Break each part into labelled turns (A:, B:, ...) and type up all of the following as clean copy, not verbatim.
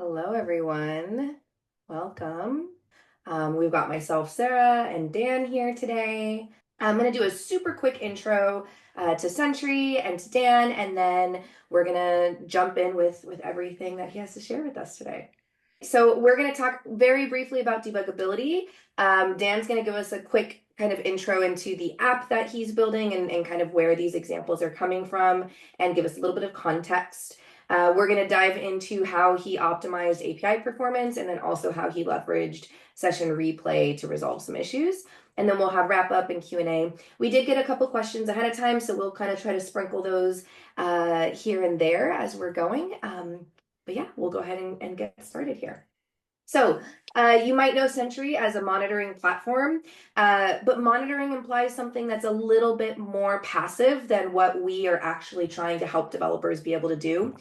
A: Hello, everyone. Welcome. We've got myself, Sarah, and Dan here today. I'm going to do a super quick intro to Sentry and to Dan, and then we're going to jump in with everything that he has to share with us today. So we're going to talk very briefly about debuggability. Dan's going to give us a quick kind of intro into the app that he's building and kind of where these examples are coming from and give us a little bit of context. We're going to dive into how he optimized API performance and then also how he leveraged session replay to resolve some issues. And then we'll have wrap up and Q&A. We did get a couple questions ahead of time, so we'll kind of try to sprinkle those here and there as we're going. But yeah, we'll go ahead and get started here. So you might know Sentry as a monitoring platform, but monitoring implies something that's a little bit more passive than what we are actually trying to help developers be able to do.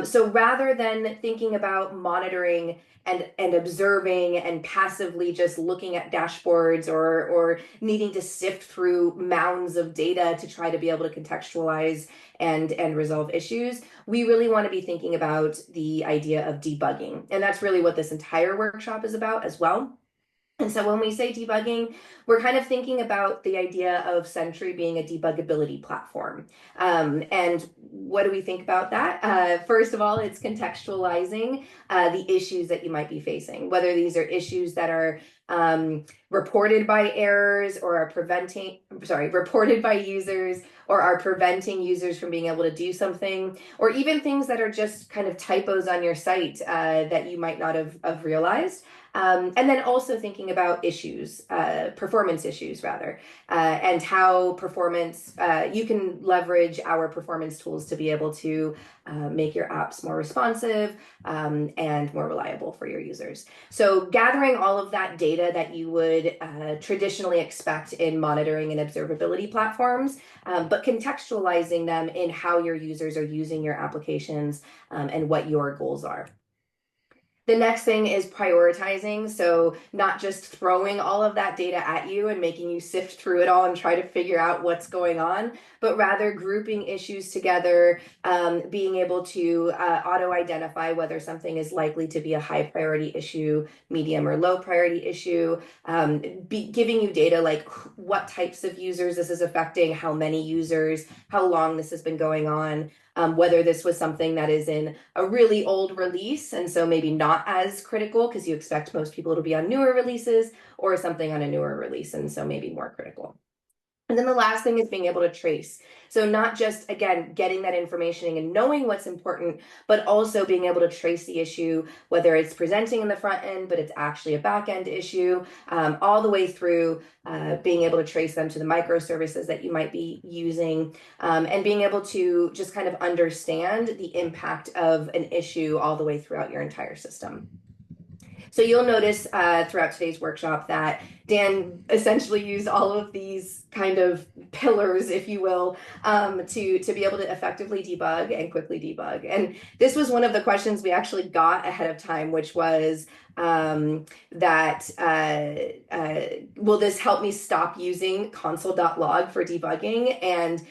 A: So rather than thinking about monitoring and observing and passively just looking at dashboards or needing to sift through mounds of data to try to be able to contextualize and resolve issues, we really want to be thinking about the idea of debugging. And that's really what this entire workshop is about as well. And so when we say debugging, we're kind of thinking about the idea of Sentry being a debuggability platform. And what do we think about that? First of all, it's contextualizing the issues that you might be facing, whether these are issues that are reported by errors or are reported by users or are preventing users from being able to do something, or even things that are just kind of typos on your site that you might not have realized. And then also thinking about issues, performance issues rather, and how performance, you can leverage our performance tools to be able to make your apps more responsive and more reliable for your users. So gathering all of that data that you would traditionally expect in monitoring and observability platforms, but contextualizing them in how your users are using your applications and what your goals are. The next thing is prioritizing. So not just throwing all of that data at you and making you sift through it all and try to figure out what's going on, but rather grouping issues together, being able to auto-identify whether something is likely to be a high priority issue, medium or low priority issue, giving you data like what types of users this is affecting, how many users, how long this has been going on, whether this was something that is in a really old release and so maybe not as critical because you expect most people to be on newer releases, or something on a newer release and so maybe more critical. And then the last thing is being able to trace. So not just, again, getting that information and knowing what's important, but also being able to trace the issue, whether it's presenting in the front end, but it's actually a back end issue, all the way through being able to trace them to the microservices that you might be using, and being able to just kind of understand the impact of an issue all the way throughout your entire system. So you'll notice throughout today's workshop that Dan essentially used all of these kind of pillars, if you will, to be able to effectively debug and quickly debug. And this was one of the questions we actually got ahead of time, which was that will this help me stop using console.log for debugging? And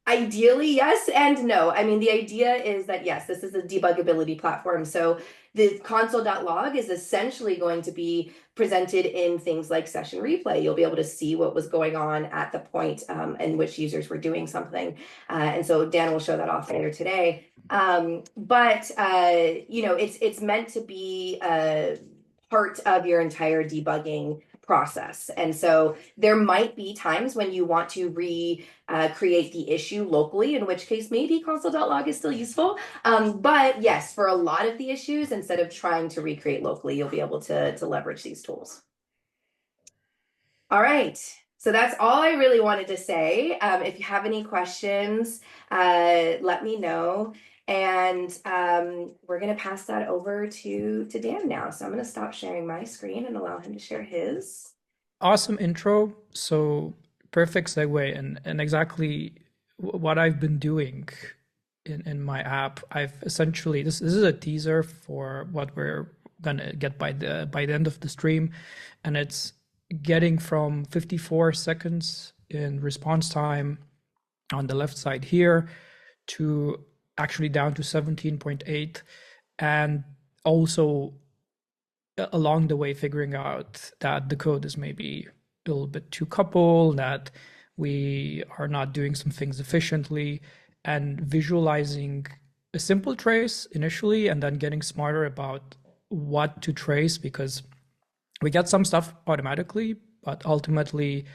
A: ideally, yes and no. I mean, the idea is that, yes, this is a debuggability platform. So the console.log is essentially going to be presented in things like session replay. You'll be able to see what was going on at the point in which users were doing something. And so Dan will show that off later today. But it's meant to be part of your entire debugging process. And so there might be times when you want to create the issue locally, in which case maybe console.log is still useful. But yes, for a lot of the issues, instead of trying to recreate locally, you'll be able to leverage these tools. All right. So that's all I really wanted to say. If you have any questions, let me know. And we're going to pass that over to Dan now. So I'm going to stop sharing my screen and allow him to share his.
B: Awesome intro. So perfect segue and exactly what I've been doing in my app. I've essentially this is a teaser for what we're gonna get by the end of the stream, and it's getting from 54 seconds in response time on the left side here to actually down to 17.8. And also along the way figuring out that the code is maybe a little bit too coupled, that we are not doing some things efficiently, and visualizing a simple trace initially and then getting smarter about what to trace, because we get some stuff automatically, but ultimately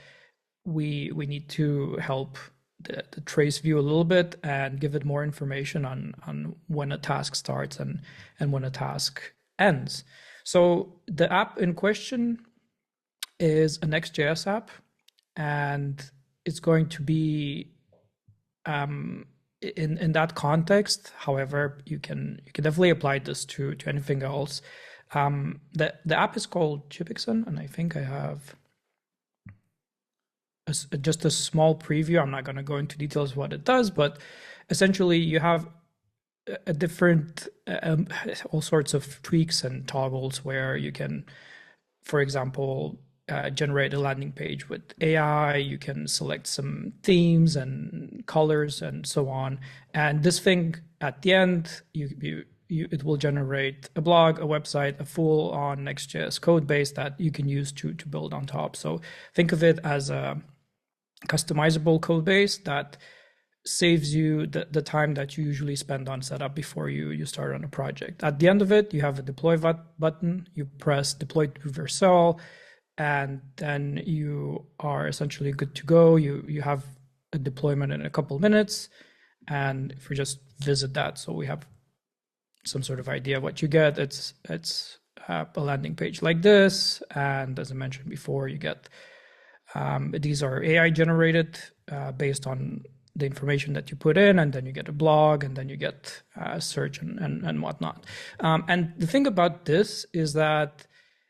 B: we need to help the trace view a little bit and give it more information on when a task starts and when a task ends. So the app in question is a Next.js app, and it's going to be in that context. However, you can definitely apply this to anything else. The app is called Chipixon, and I think I have just a small preview. I'm not going to go into details what it does, but essentially you have a different all sorts of tweaks and toggles where you can, for example, generate a landing page with AI. You can select some themes and colors and so on. And this thing at the end, it will generate a blog, a website, a full-on Next.js code base that you can use to build on top. So think of it as a customizable code base that saves you the time that you usually spend on setup before you start on a project. At the end of it, you have a deploy button. You press deploy to Vercel, and then you are essentially good to go. You have a deployment in a couple of minutes, and if we just visit that, so we have some sort of idea of what you get. It's a landing page like this, and as I mentioned before, you get these are AI generated based on the information that you put in, and then you get a blog, and then you get search and whatnot. And the thing about this is that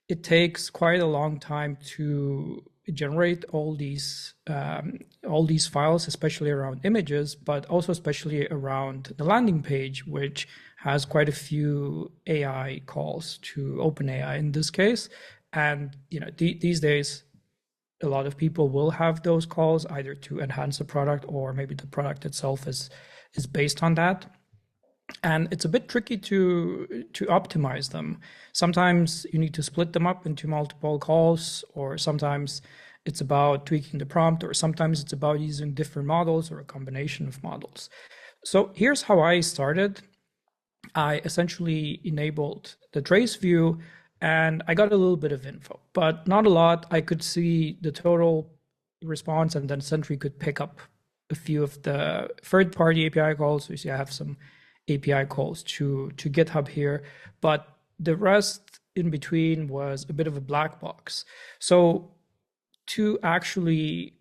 B: it takes quite a long time to generate all these files, especially around images, but also especially around the landing page, which has quite a few AI calls to OpenAI in this case. And these days, a lot of people will have those calls either to enhance the product, or maybe the product itself is based on that. And it's a bit tricky to optimize them. Sometimes you need to split them up into multiple calls, or sometimes it's about tweaking the prompt, or sometimes it's about using different models or a combination of models. So here's how I started. I essentially enabled the trace view, and I got a little bit of info, but not a lot. I could see the total response, and then Sentry could pick up a few of the third-party API calls. So you see I have some API calls to GitHub here, but the rest in between was a bit of a black box. So to actually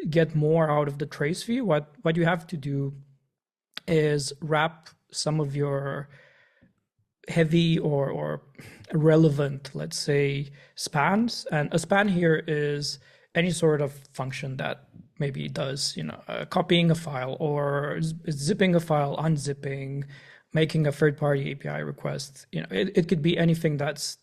B: get more out of the trace view, what you have to do is wrap some of your heavy or relevant, let's say, spans. And a span here is any sort of function that maybe does, copying a file, or zipping a file, unzipping, making a third-party API request. It could be anything that's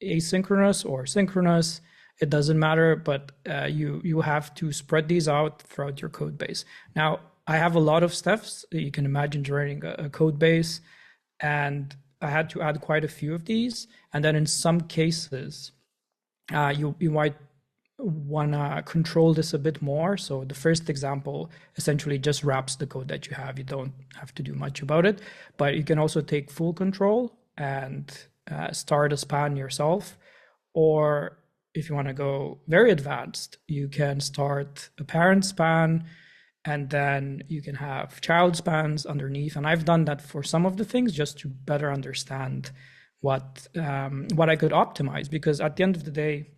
B: asynchronous or synchronous. It doesn't matter, but you have to spread these out throughout your code base. Now, I have a lot of steps. You can imagine generating a code base, and I had to add quite a few of these. And then in some cases, you might want to control this a bit more. So the first example essentially just wraps the code that you have. You don't have to do much about it, but you can also take full control and start a span yourself. Or if you want to go very advanced, you can start a parent span, and then you can have child spans underneath. And I've done that for some of the things just to better understand what I could optimize, because at the end of the day,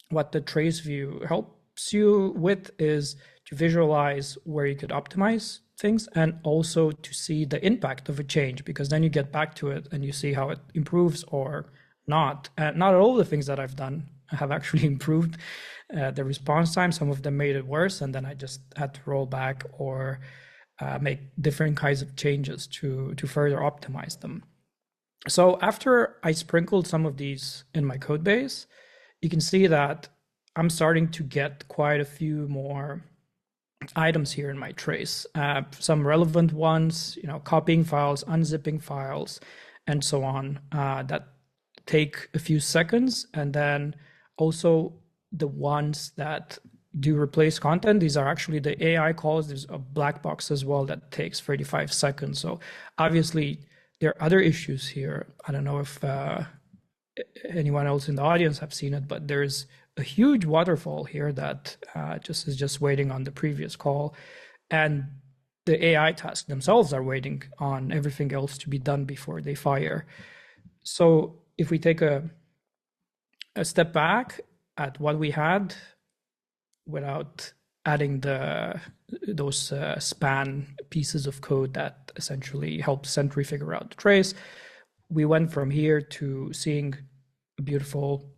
B: what the trace view helps you with is to visualize where you could optimize things, and also to see the impact of a change, because then you get back to it and you see how it improves or not. Not all the things that I've done have actually improved the response time. Some of them made it worse, and then I just had to roll back or make different kinds of changes to further optimize them. So after I sprinkled some of these in my code base, you can see that I'm starting to get quite a few more items here in my trace. Some relevant ones, copying files, unzipping files, and so on, that take a few seconds. And then also the ones that do replace content, these are actually the AI calls. There's a black box as well that takes 35 seconds. So obviously there are other issues here. I don't know if anyone else in the audience have seen it, but there's a huge waterfall here that just is just waiting on the previous call. And the AI tasks themselves are waiting on everything else to be done before they fire. So if we take a step back at what we had without adding those span pieces of code that essentially help Sentry figure out the trace, we went from here to seeing a beautiful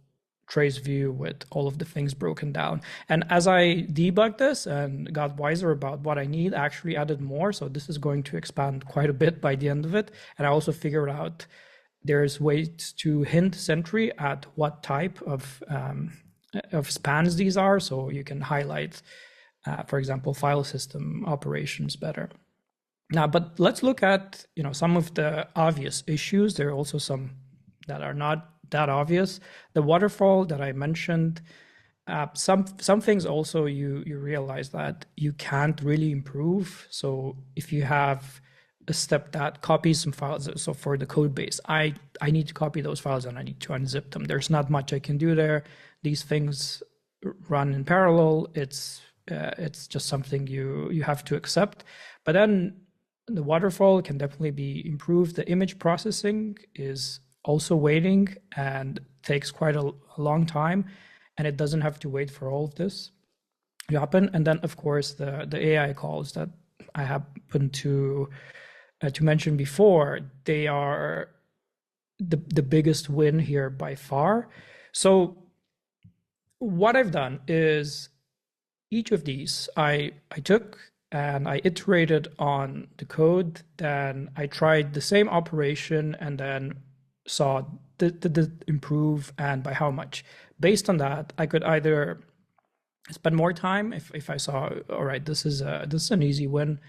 B: trace view with all of the things broken down. And as I debugged this and got wiser about what I need, I actually added more. So this is going to expand quite a bit by the end of it. And I also figured out there's ways to hint Sentry at what type of spans these are. So you can highlight, for example, file system operations better. Now, but let's look at some of the obvious issues. There are also some that are not that obvious. The waterfall that I mentioned, some things also you realize that you can't really improve. So if you have a step that copies some files, so for the code base, I need to copy those files and I need to unzip them. There's not much I can do there. These things run in parallel. It's just something you have to accept. But then the waterfall can definitely be improved. The image processing is also waiting and takes quite a long time, and it doesn't have to wait for all of this to happen. And then, of course, the AI calls that I happened to mention before, they are the biggest win here by far. So what I've done is each of these I took and I iterated on the code. Then I tried the same operation and then saw did it improve and by how much. Based on that, I could either spend more time if I saw, all right, this is an easy win.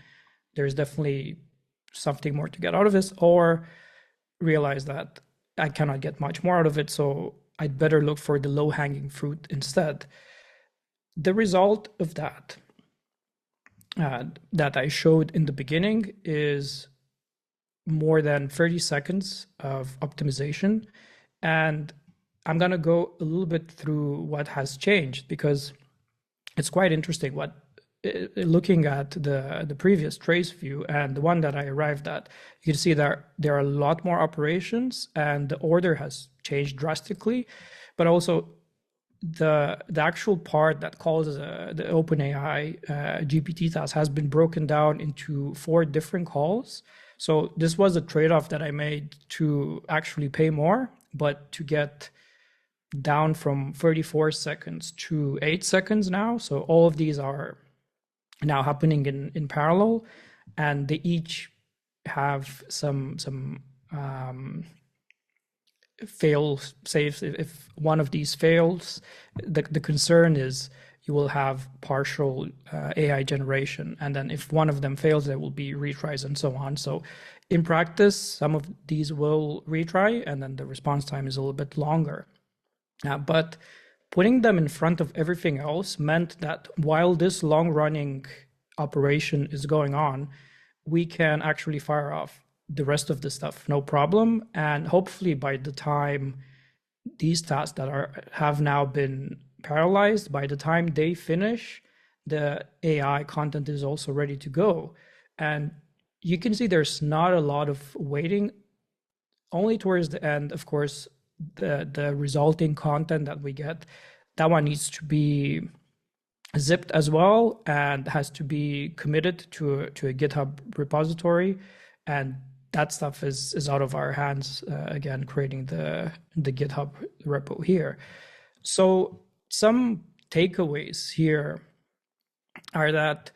B: There's definitely something more to get out of this, or realize that I cannot get much more out of it, so I'd better look for the low-hanging fruit instead. The result of that that I showed in the beginning is more than 30 seconds of optimization. And I'm going to go a little bit through what has changed, because it's quite interesting what looking at the previous trace view and the one that I arrived at, you can see there are a lot more operations and the order has changed drastically, but also the actual part that calls the OpenAI GPT task has been broken down into 4 different calls. So this was a trade-off that I made to actually pay more, but to get down from 34 seconds to 8 seconds now. So all of these are now happening in parallel, and they each have some fail safes. If one of these fails, the concern is you will have partial AI generation, and then if one of them fails, there will be retries and so on. So in practice, some of these will retry, and then the response time is a little bit longer. But putting them in front of everything else meant that while this long-running operation is going on, we can actually fire off the rest of the stuff, no problem. And hopefully by the time these tasks that have now been parallelized, by the time they finish, the AI content is also ready to go. And you can see there's not a lot of waiting. Only towards the end, of course, the resulting content that we get, that one needs to be zipped as well and has to be committed to a GitHub repository, and that stuff is out of our hands. Again, creating the GitHub repo here. So some takeaways here are that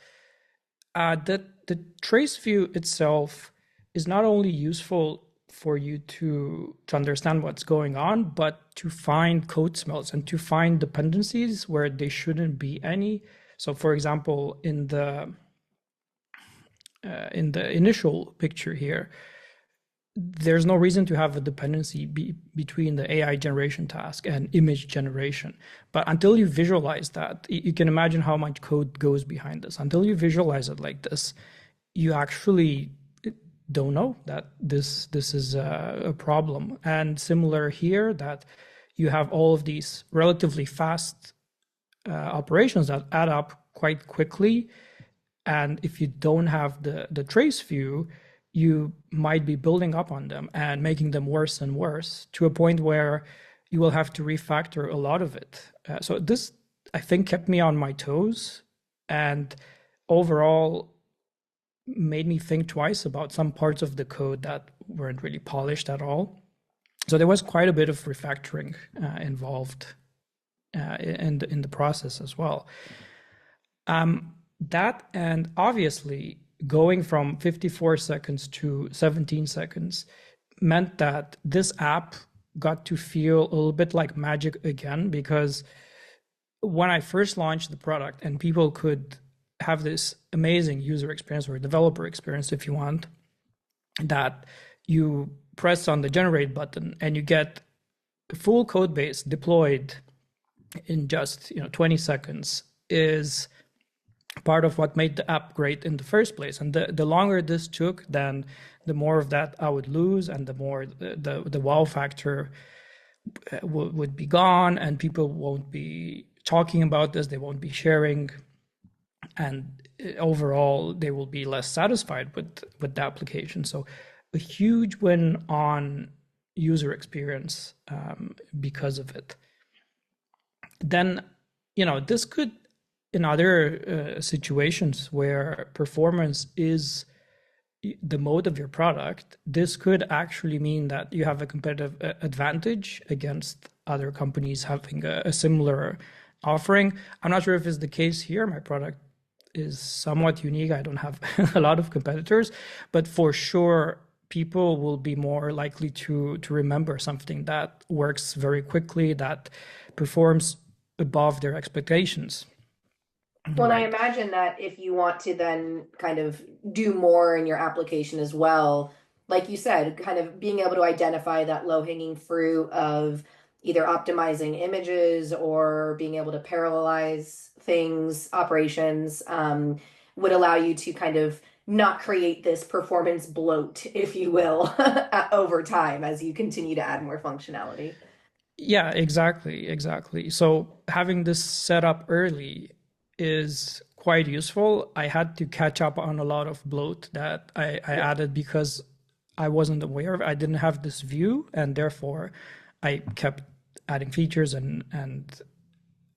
B: the trace view itself is not only useful for you to understand what's going on, but to find code smells and to find dependencies where they shouldn't be any. So for example, in the initial picture here, there's no reason to have a dependency between the AI generation task and image generation. But until you visualize that, you can imagine how much code goes behind this. Until you visualize it like this, you actually don't know that this is a problem. And similar here, that you have all of these relatively fast operations that add up quite quickly. And if you don't have the trace view, you might be building up on them and making them worse and worse to a point where you will have to refactor a lot of it. So this, I think, kept me on my toes and overall made me think twice about some parts of the code that weren't really polished at all. So there was quite a bit of refactoring involved in the process as well. That, and obviously going from 54 seconds to 17 seconds meant that this app got to feel a little bit like magic again, because when I first launched the product and people could have this amazing user experience or developer experience, if you want, that you press on the generate button and you get a full code base deployed in just 20 seconds, is part of what made the app great in the first place. And the longer this took, then the more of that I would lose, and the more the wow factor would be gone, and people won't be talking about this, they won't be sharing, and overall they will be less satisfied with the application. So a huge win on user experience because of it. Then this could, in other situations where performance is the mode of your product, this could actually mean that you have a competitive advantage against other companies having a similar offering. I'm not sure if it's the case here. My product is somewhat unique. I don't have a lot of competitors, but for sure, people will be more likely to remember something that works very quickly, that performs above their expectations.
A: Well, and I
B: Right.
A: imagine that if you want to then kind of do more in your application as well, like you said, kind of being able to identify that low-hanging fruit of either optimizing images or being able to parallelize things, operations, would allow you to kind of not create this performance bloat, if you will, over time as you continue to add more functionality.
B: Yeah, exactly. So having this set up early is quite useful. I had to catch up on a lot of bloat that I
A: Yeah.
B: added because I wasn't aware of. I didn't have this view, and therefore I kept adding features and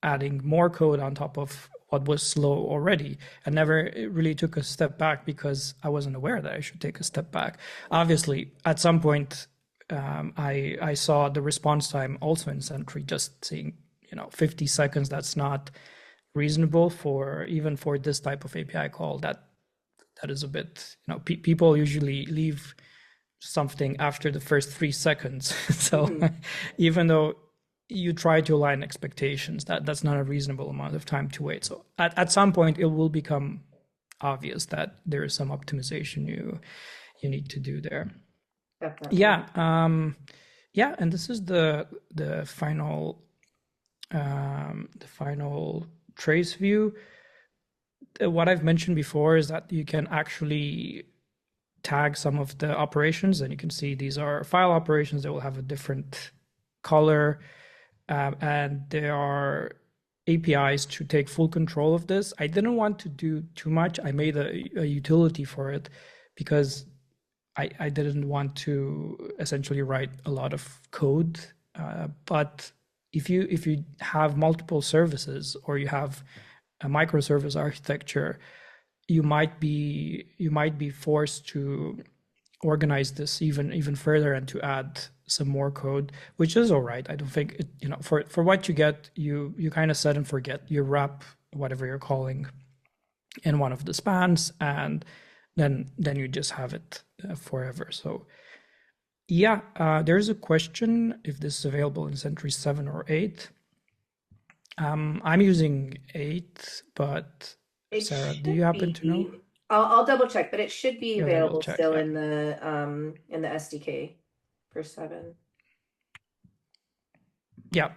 B: adding more code on top of what was slow already, and never really took a step back because I wasn't aware that I should take a step back. Obviously, at some point, I saw the response time also in Sentry, just seeing 50 seconds. That's not reasonable for even for this type of API call. That is a bit, people usually leave something after the first 3 seconds. So
A: Mhm.
B: even though you try to align expectations, that's not a reasonable amount of time to wait. So at some point it will become obvious that there is some optimization you need to do there.
A: Definitely.
B: Yeah, yeah, and this is the final trace view. What I've mentioned before is that you can actually tag some of the operations, and you can see these are file operations that will have a different color, and there are APIs to take full control of this. I didn't want to do too much. I made a utility for it because I didn't want to essentially write a lot of code. But if you have multiple services or you have a microservice architecture, you might be forced to organize this even further and to add some more code, which is all right. I don't think for what you get, you kind of set and forget. You wrap whatever you're calling in one of the spans, and then you just have it forever. So yeah, there's a question if this is available in Sentry 7 or 8. I'm using 8, but
A: It
B: Sarah, do you
A: should
B: happen to know?
A: be. I'll double check, but it should be
B: Yeah, double
A: available
B: check.
A: still
B: Yeah.
A: in the SDK for 7.
B: Yeah.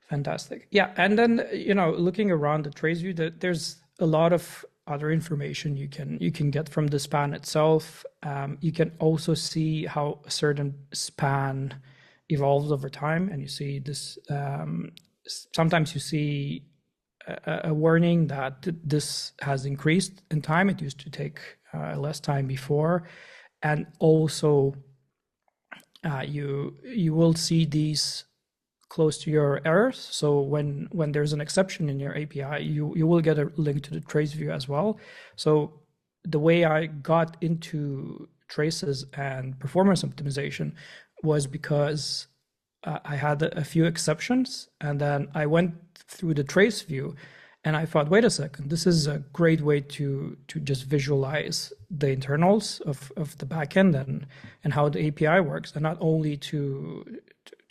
B: Fantastic. Yeah, and then looking around the trace view, there's a lot of other information you can get from the span itself. You can also see how a certain span evolves over time, and you see this. Sometimes you see a warning that this has increased in time. It used to take less time before, and also you will see these close to your errors. So when there's an exception in your API, you will get a link to the trace view as well. So the way I got into traces and performance optimization was because I had a few exceptions, and then I went through the trace view, and I thought, wait a second, this is a great way to just visualize the internals of the backend and how the API works, and not only to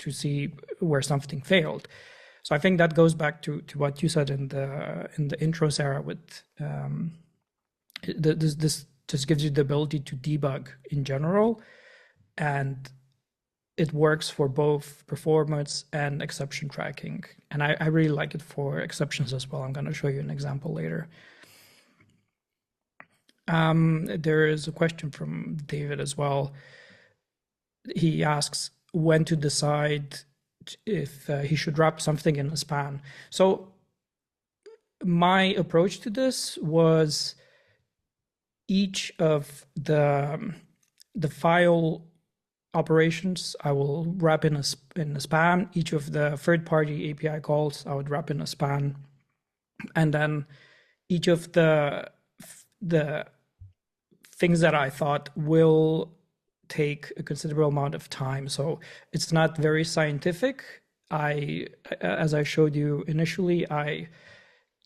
B: see where something failed. So I think that goes back to what you said in the intro, Sarah, with this just gives you the ability to debug in general, and it works for both performance and exception tracking. And I really like it for exceptions as well. I'm going to show you an example later. There is a question from David as well. He asks when to decide if he should wrap something in a span. So my approach to this was each of the file operations I will wrap in a span. Each of the third-party API calls I would wrap in a span, and then each of the things that I thought will take a considerable amount of time. So it's not very scientific. As I showed you initially, I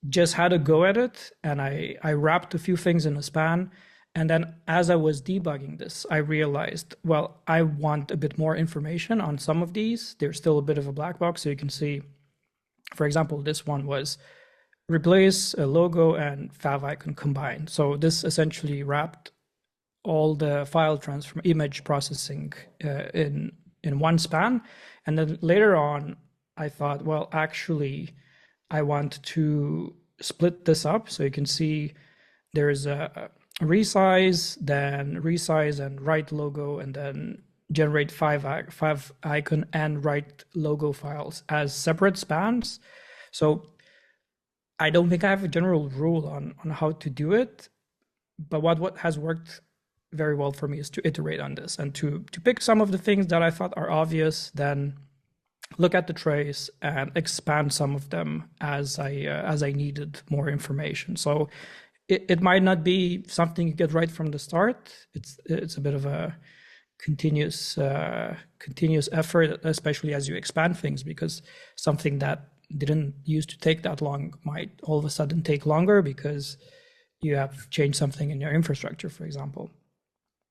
B: just had a go at it, and I wrapped a few things in a span. And then as I was debugging this, I realized, well, I want a bit more information on some of these. There's still a bit of a black box. So you can see, for example, this one was replace a logo and favicon combined. So this essentially wrapped all the file transform image processing in one span. And then later on, I thought, well, actually, I want to split this up. So you can see there's a resize, then resize and write logo, and then generate five icon and write logo files as separate spans. So I don't think I have a general rule on how to do it, but what has worked very well for me is to iterate on this and to pick some of the things that I thought are obvious, then look at the trace and expand some of them as I needed more information. So it might not be something you get right from the start. It's a bit of a continuous effort, especially as you expand things, because something that didn't used to take that long might all of a sudden take longer because you have changed something in your infrastructure, for example.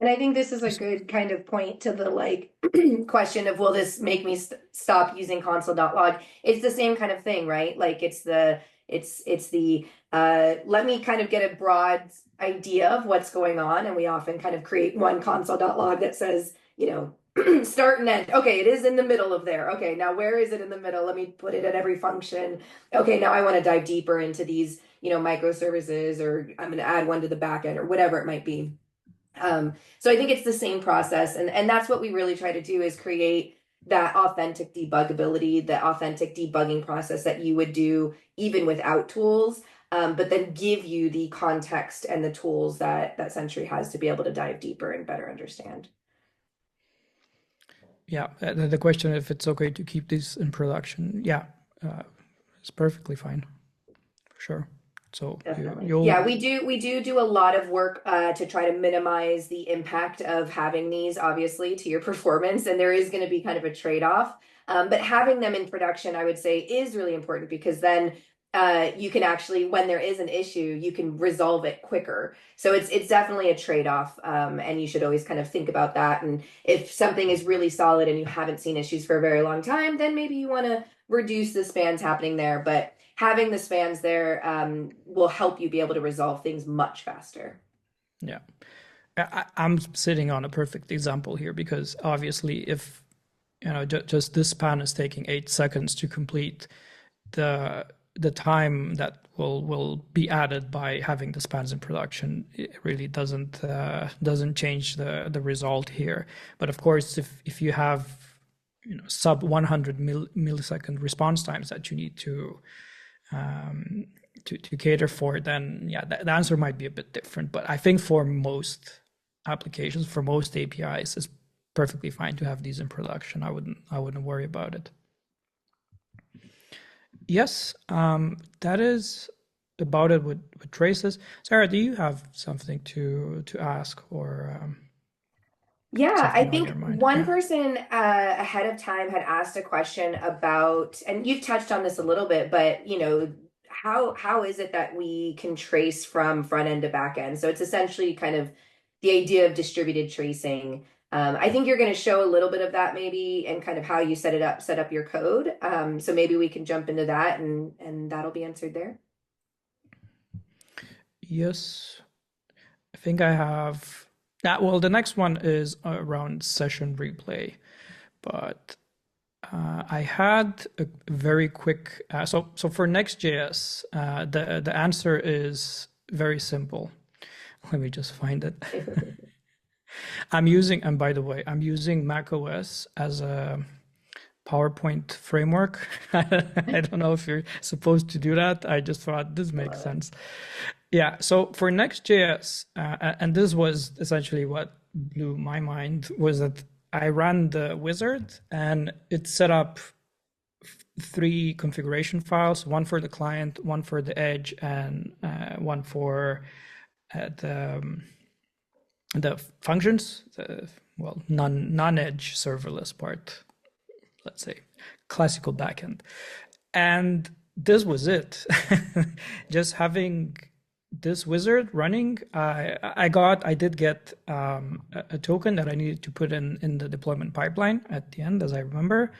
A: And I think this is a good kind of point to the like question of will this make me stop using console.log? It's the same kind of thing, right? Like it's the let me kind of get a broad idea of what's going on, and we often kind of create one console.log that says, start and end. Okay, it is in the middle of there. Okay, now where is it in the middle? Let me put it at every function. Okay, now I want to dive deeper into these, microservices, or I'm going to add one to the back end or whatever it might be. So I think it's the same process, and that's what we really try to do is create that authentic debuggability, the authentic debugging process that you would do even without tools, but then give you the context and the tools that Sentry has to be able to dive deeper and better understand.
B: Yeah, the question if it's okay to keep these in production. Yeah, it's perfectly fine, for sure. So
A: Definitely.
B: you'll
A: Yeah, we do a lot of work to try to minimize the impact of having these, obviously, to your performance, and there is going to be kind of a trade-off. But having them in production, I would say, is really important because then you can actually, when there is an issue, you can resolve it quicker. So it's definitely a trade-off, and you should always kind of think about that. And if something is really solid and you haven't seen issues for a very long time, then maybe you want to reduce the spans happening there. But having the spans there will help you be able to resolve things much faster.
B: Yeah. I'm sitting on a perfect example here because obviously if just this span is taking 8 seconds to complete, the the time that will be added by having the spans in production, it really doesn't change the result here. But of course, if you have sub 100 millisecond response times that you need to cater for, then yeah, the answer might be a bit different. But I think for most applications, for most APIs, it's perfectly fine to have these in production. I wouldn't worry about it. Yes, that is about it with traces. Sarah, do you have something to ask or
A: Yeah, I
B: something on
A: think
B: your mind?
A: one
B: Yeah.
A: person ahead of time had asked a question about, and you've touched on this a little bit, but how is it that we can trace from front end to back end? So it's essentially kind of the idea of distributed tracing. I think you're going to show a little bit of that maybe and kind of how you set up your code. So maybe we can jump into that and that'll be answered there.
B: Yes, I think I have that. Well, the next one is around session replay, but I had a very quick. So for Next.js, the answer is very simple. Let me just find it. And by the way, I'm using macOS as a PowerPoint framework. I don't know if you're supposed to do that. I just thought this makes
A: Love it.
B: sense. Yeah, so for Next.js, and this was essentially what blew my mind, was that I ran the wizard and it set up three configuration files, one for the client, one for the edge, and one for the functions, well, non-edge serverless part, let's say, classical backend. And this was it. Just having this wizard running, I did get a token that I needed to put in the deployment pipeline at the end, as I remember.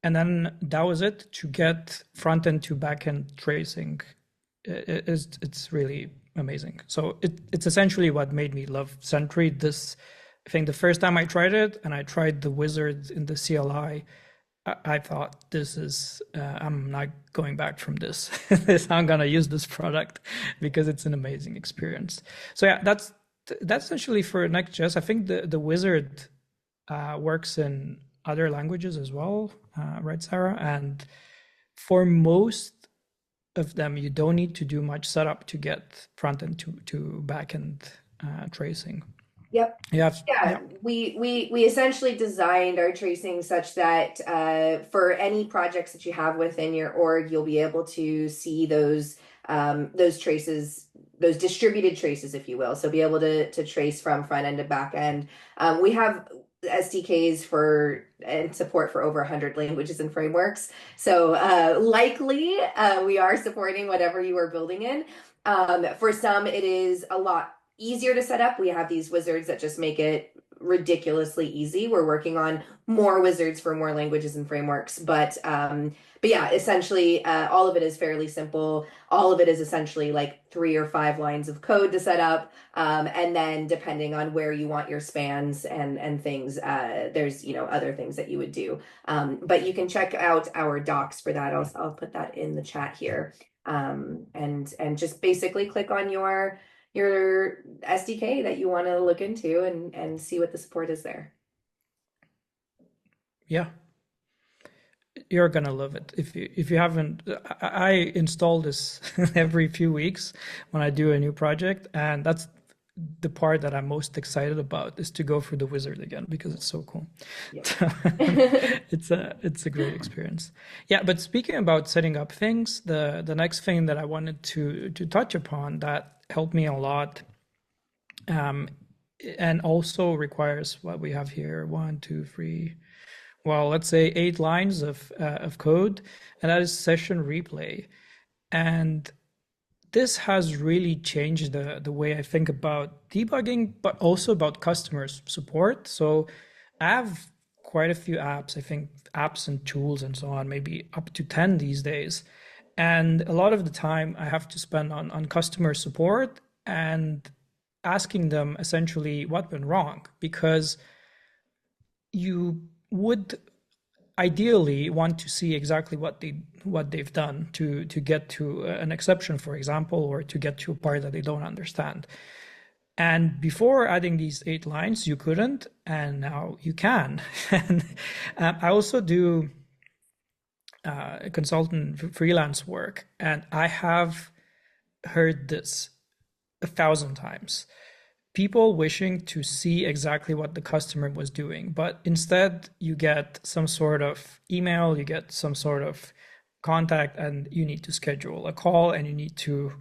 B: And then that was it to get front end to back end tracing. It's really amazing. So it's essentially what made me love Sentry. I think the first time I tried it and I tried the wizard in the CLI, I thought this is I'm not going back from this. I'm gonna use this product because it's an amazing experience. So yeah, that's essentially for Next.js. I think the wizard works in other languages as well, right, Sarah? And for most of them, you don't need to do much setup to get front end to back end tracing.
A: Yep.
B: You have,
A: Yeah,
B: yeah,
A: we essentially designed our tracing such that for any projects that you have within your org, you'll be able to see those traces, those distributed traces, if you will. So be able to trace from front end to back end. We have SDKs for and support for over 100 languages and frameworks. So likely we are supporting whatever you are building in. For some, it is a lot easier to set up. We have these wizards that just make it ridiculously easy. We're working on more wizards for more languages and frameworks, but yeah, essentially all of it is fairly simple. All of it is essentially like 3 or 5 lines of code to set up, and then depending on where you want your spans and things, there's other things that you would do. But you can check out our docs for that. I'll put that in the chat here, and just basically click on your SDK that you want to look into and see what the support is there.
B: yeah. You're gonna love it. If you haven't, I install this every few weeks when I do a new project, and that's the part that I'm most excited about is to go through the wizard again because it's so cool.
A: Yeah.
B: It's a great experience. Yeah, but speaking about setting up things, the next thing that I wanted to touch upon that helped me a lot, and also requires what we have here, one, two, three, well, let's say 8 lines of code, and that is session replay. And this has really changed the way I think about debugging, but also about customer support. So I have quite a few apps, I think apps and tools and so on, maybe up to 10 these days. And a lot of the time I have to spend on customer support and asking them essentially what went wrong, because you would ideally want to see exactly what they've done to get to an exception, for example, or to get to a part that they don't understand. And before adding these 8 lines, you couldn't, and now you can. And I also do consultant freelance work, and I have heard this 1,000 times. People wishing to see exactly what the customer was doing, but instead you get some sort of email, you get some sort of contact, and you need to schedule a call, and you need to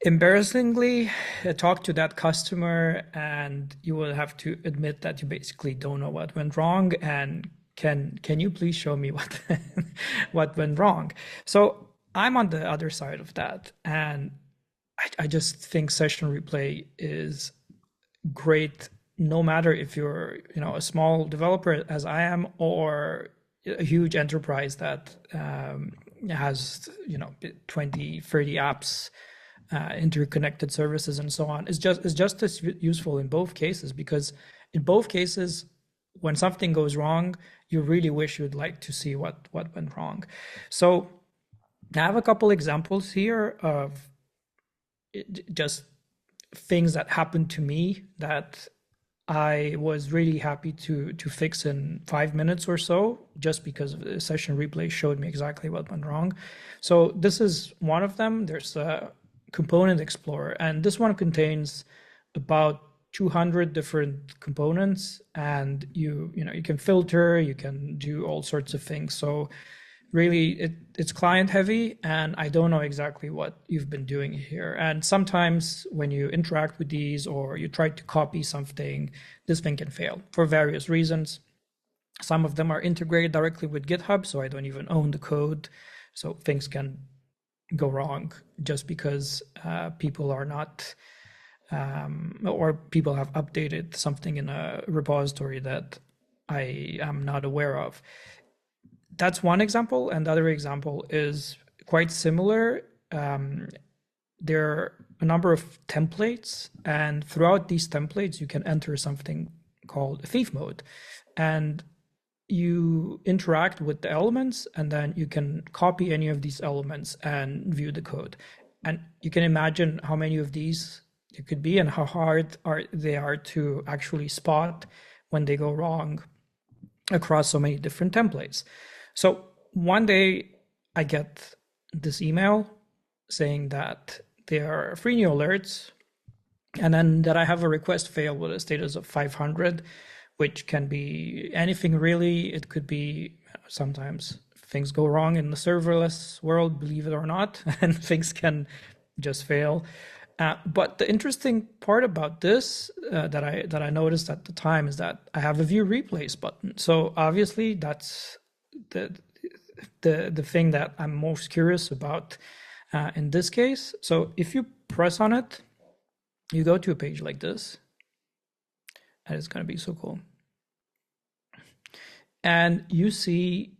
B: embarrassingly talk to that customer, and you will have to admit that you basically don't know what went wrong, and can you please show me what what went wrong. So I'm on the other side of that, and I just think session replay is great, no matter if you're, a small developer as I am, or a huge enterprise that has, 20, 30 apps, interconnected services, and so on. Is just as useful in both cases, because in both cases, when something goes wrong, you really wish you'd like to see what went wrong. So I have a couple examples here of just things that happened to me that I was really happy to fix in 5 minutes or so, just because the session replay showed me exactly what went wrong. So this is one of them. There's a component explorer, and this one contains about 200 different components, and you can filter, you can do all sorts of things. So really it's client heavy, and I don't know exactly what you've been doing here. And sometimes when you interact with these or you try to copy something, this thing can fail for various reasons. Some of them are integrated directly with GitHub, so I don't even own the code. So things can go wrong just because people are not, or people have updated something in a repository that I am not aware of. That's one example, and the other example is quite similar. There are a number of templates, and throughout these templates, you can enter something called thief mode, and you interact with the elements, and then you can copy any of these elements and view the code. And you can imagine how many of these it could be and how hard they are to actually spot when they go wrong across so many different templates. So one day I get this email saying that there are 3 new alerts, and then that I have a request failed with a status of 500, which can be anything really. It could be, sometimes things go wrong in the serverless world, believe it or not, and things can just fail. But the interesting part about this that I noticed at the time is that I have a view replace button. So obviously that's the thing that I'm most curious about in this case. So if you press on it, you go to a page like this, and it's going to be so cool. And you see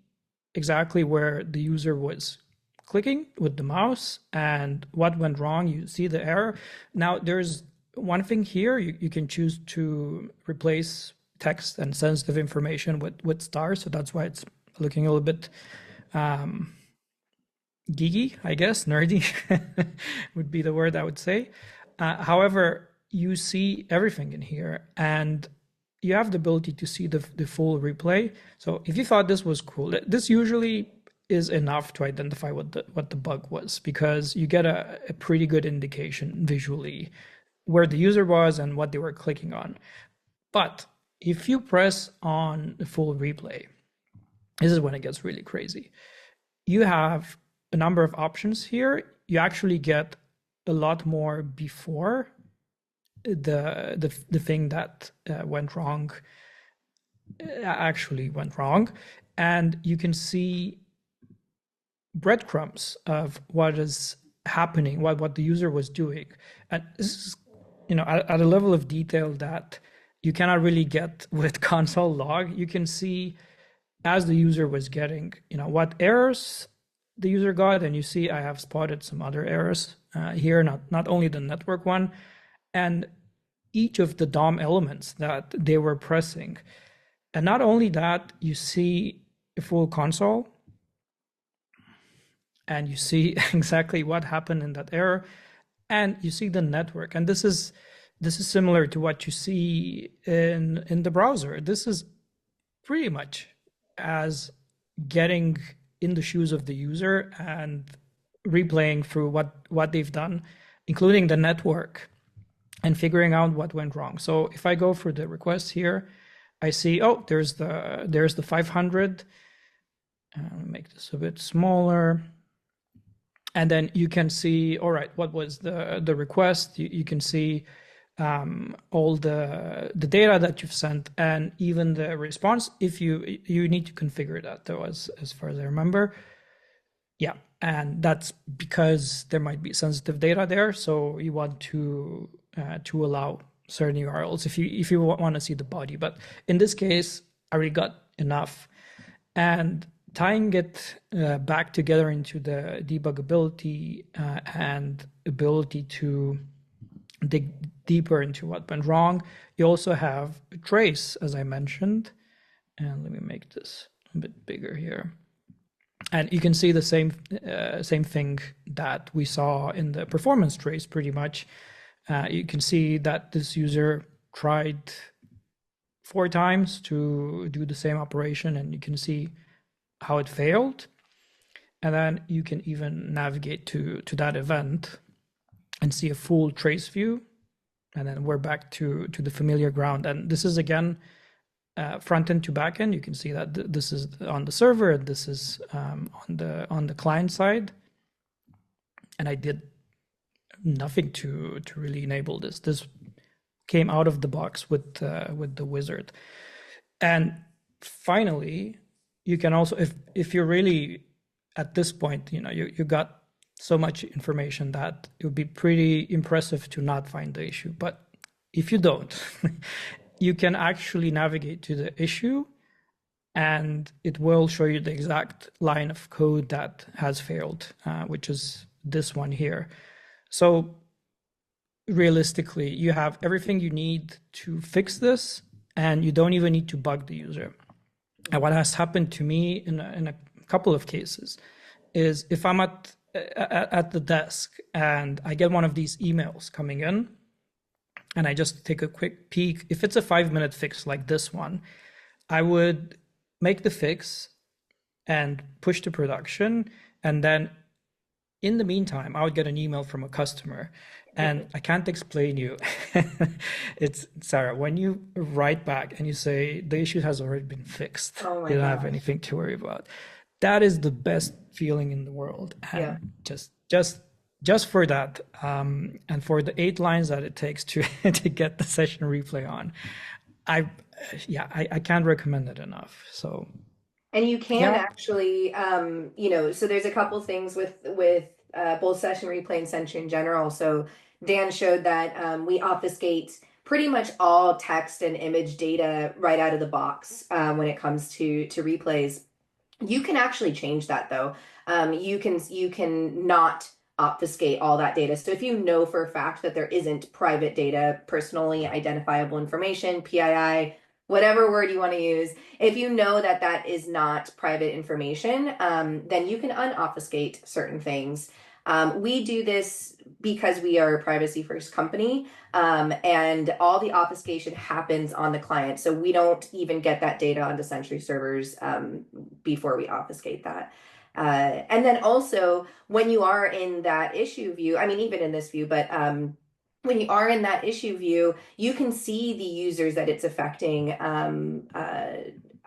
B: exactly where the user was clicking with the mouse and what went wrong. You see the error. Now there's one thing here. You can choose to replace text and sensitive information with stars. So that's why it's looking a little bit geeky, I guess, nerdy would be the word I would say. However, you see everything in here, and you have the ability to see the full replay. So if you thought this was cool, this usually is enough to identify what the bug was, because you get a pretty good indication visually where the user was and what they were clicking on. But if you press on the full replay, this is when it gets really crazy. You have a number of options here. You actually get a lot more before the thing that went wrong actually went wrong, and you can see breadcrumbs of what is happening, what the user was doing. And this is, at a level of detail that you cannot really get with console log. You can see as the user was getting, what errors the user got, and you see I have spotted some other errors here, not only the network one, and each of the DOM elements that they were pressing. And not only that, you see a full console and you see exactly what happened in that error, and you see the network. And this is similar to what you see in the browser. This is pretty much as getting in the shoes of the user and replaying through what they've done, including the network, and figuring out what went wrong. So if I go for the request here, I see, oh, there's the 500. Make this a bit smaller. And then you can see, all right, what was the request? You can see all the data that you've sent and even the response. If you need to configure that though, as far as I remember. Yeah, and that's because there might be sensitive data there, so you want to allow certain URLs if you want to see the body. But in this case, I already got enough, and tying it back together into the debuggability and ability to dig deeper into what went wrong. You also have a trace, as I mentioned, and let me make this a bit bigger here. And you can see the same thing that we saw in the performance trace pretty much. You can see that this user tried 4 times to do the same operation, and you can see how it failed. And then you can even navigate to that event and see a full trace view. And then we're back to the familiar ground. And this is again front end to back end. You can see that this is on the server and this is on the client side. And I did nothing to really enable this. This came out of the box with the wizard. And finally, you can also, if you're really at this point, you got so much information that it would be pretty impressive to not find the issue. But if you don't, you can actually navigate to the issue and it will show you the exact line of code that has failed, which is this one here. So realistically, you have everything you need to fix this, and you don't even need to bug the user. And what has happened to me in a couple of cases is if I'm at the desk and I get one of these emails coming in, and I just take a quick peek, if it's a 5-minute fix like this one, I would make the fix and push to production, and then in the meantime, I would get an email from a customer, and I can't explain you. It's Sarah, when you write back and you say the issue has already been fixed,
A: Oh my
B: you don't have
A: gosh.
B: anything to worry about. That is the best feeling in the world,
A: Yeah.
B: and just for that, and for the 8 lines that it takes to to get the session replay on, I I can't recommend it enough. So
A: And you can
B: yeah.
A: actually, so there's a couple things with both session replay and Sentry in general. So Dan showed that we obfuscate pretty much all text and image data right out of the box when it comes to replays. You can actually change that though. You can not obfuscate all that data. So if you know for a fact that there isn't private data, personally identifiable information, PII, whatever word you want to use, if you know that that is not private information, then you can unobfuscate certain things. We do this because we are a privacy first company, and all the obfuscation happens on the client. So we don't even get that data onto Sentry servers before we obfuscate that. And then also, when you are in that issue view, I mean, even in this view, but when you are in that issue view, you can see the users that it's affecting.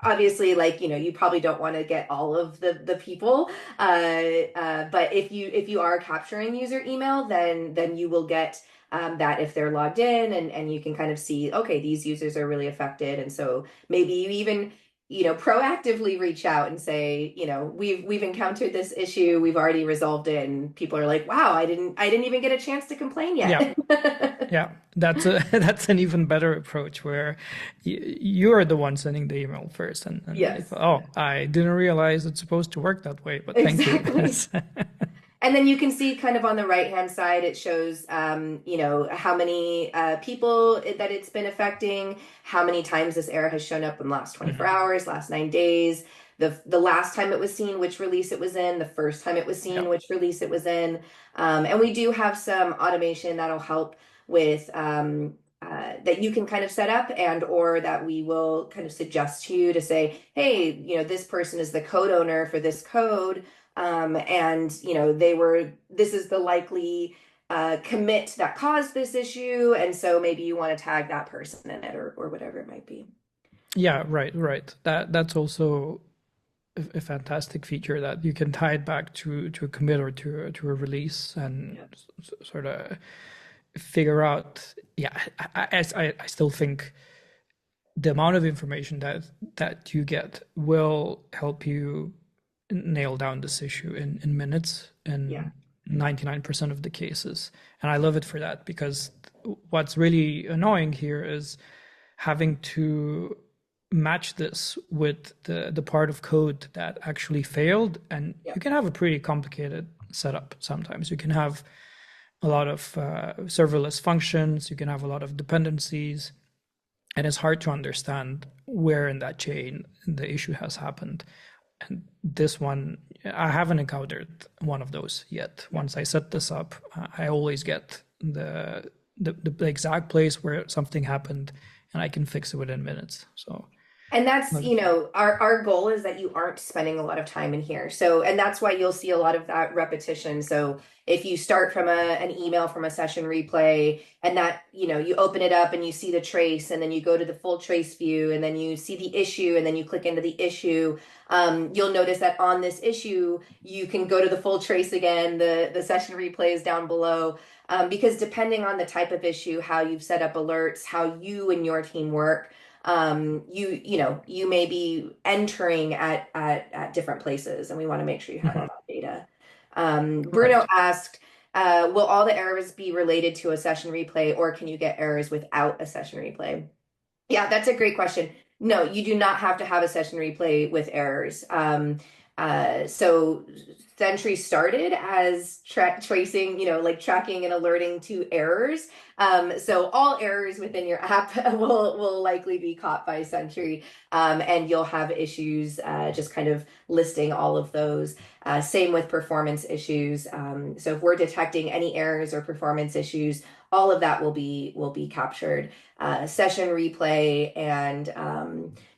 A: Obviously, like, you probably don't want to get all of the people, but if you are capturing user email, then you will get that if they're logged in, and you can kind of see, okay, these users are really affected, and so maybe you even proactively reach out and say, we've encountered this issue, we've already resolved it, and people are like, wow, I didn't even get a chance to complain
B: Yeah.
A: yet.
B: Yeah, that's a that's an even better approach where you're the one sending the email first, and like,
A: Yes,
B: oh, I didn't realize it's supposed to work that way, but thank you.
A: exactly. And then you can see kind of on the right hand side, it shows, how many people that it's been affecting, how many times this error has shown up in the last 24
B: Mhm.
A: hours, last 9 days, the last time it was seen, which release it was in, the first time it was
B: Yeah,
A: seen, which release it was in. And we do have some automation that'll help with that you can kind of set up and or that we will kind of suggest to you to say, hey, this person is the code owner for this code, and this is the likely commit that caused this issue, and so maybe you want to tag that person in it or whatever it might be.
B: yeah, right. That's also a fantastic feature that you can tie it back to a commit or to a release and
A: Yeah.
B: sort of figure out. Yeah, I still think the amount of information that you get will help you nail down this issue in minutes
A: Yeah.
B: in 99% of the cases. And I love it for that because what's really annoying here is having to match this with the part of code that actually failed. And
A: Yeah.
B: you can have a pretty complicated setup sometimes. You can have a lot of serverless functions, you can have a lot of dependencies, and it's hard to understand where in that chain the issue has happened. And this one, I haven't encountered one of those yet.
A: Yeah.
B: Once I set this up, I always get the exact place where something happened, and I can fix it within minutes. So,
A: And that's,
B: love it.
A: our goal is that you aren't spending a lot of time in here. So, and that's why you'll see a lot of that repetition. So, if you start from an email from a session replay and that, you open it up and you see the trace and then you go to the full trace view and then you see the issue and then you click into the issue, you'll notice that on this issue, you can go to the full trace again. The session replay is down below. Because depending on the type of issue, how you've set up alerts, how you and your team work, you may be entering at different places, and we want to make sure you have all
B: Mhm.
A: that data. Bruno
B: Right.
A: asked, will all the errors be related to a session replay, or can you get errors without a session replay? Yeah, that's a great question. No, you do not have to have a session replay with errors. So Sentry started as tracing, like tracking and alerting to errors. So all errors within your app will likely be caught by Sentry, and you'll have issues just kind of listing all of those. Same with performance issues. So if we're detecting any errors or performance issues, all of that will be captured. Session replay and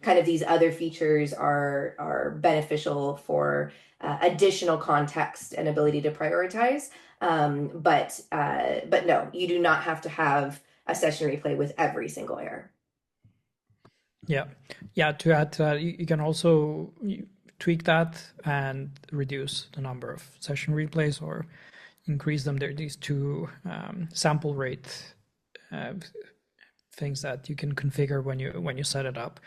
A: kind of these other features are beneficial for additional context and ability to prioritize. But no, you do not have to have a session replay with every single error.
B: Yeah. Yeah. To add to that, you can also tweak that and reduce the number of session replays or increase them. There are these two sample rate uh, things that you can configure when you set it up.